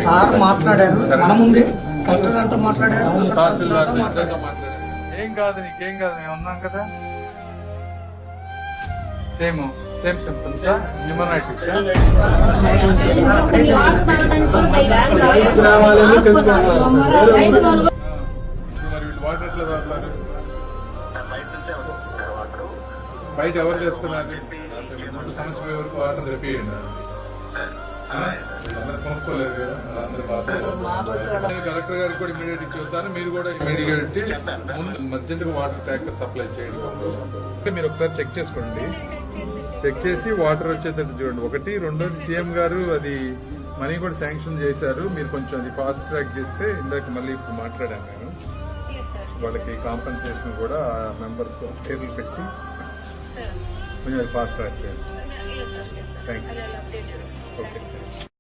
Sir మాట్లాడారు, collector మాట్లాడారు, ఏం కాదు నీకేం కాదు, మేము ఉన్నాం కదా. సేమ్ సింప్టమ్స్ న్యూమరైటిస్. మరి వీళ్ళు వాటర్ ఎట్లా తాగుతారు? బయట ఎవరు తెస్తున్నారు? సమస్య పోయే వరకు వాటర్ తెప్పియండి. అందరూ కొనుక్కోలేదు కదా, అందరూ బాగా. కలెక్టర్ గారికి కూడా ఇమీడియట్ ఇచ్చి వస్తాను. మీరు కూడా ఇమీడియట్ ముందు అర్జెంట్ గా వాటర్ ట్యాంకర్ సప్లై చేయండి. మీరు ఒకసారి చెక్ చేసుకోండి, చెక్ చేసి వాటర్ వచ్చేటట్టు చూడండి. ఒకటి, రెండోది సీఎం గారు అది మనీ కూడా శాంక్షన్ చేశారు. మీరు కొంచెం అది ఫాస్ట్ ట్రాక్ చేస్తే, ఇందాక మళ్ళీ ఇప్పుడు మాట్లాడాను నేను, వాళ్ళకి కాంపెన్సేషన్ కూడా మెంబర్స్ పేర్లు పెట్టి కొంచెం అది ఫాస్ట్ ట్రాక్ చేయండి. Thank you. ఓకే.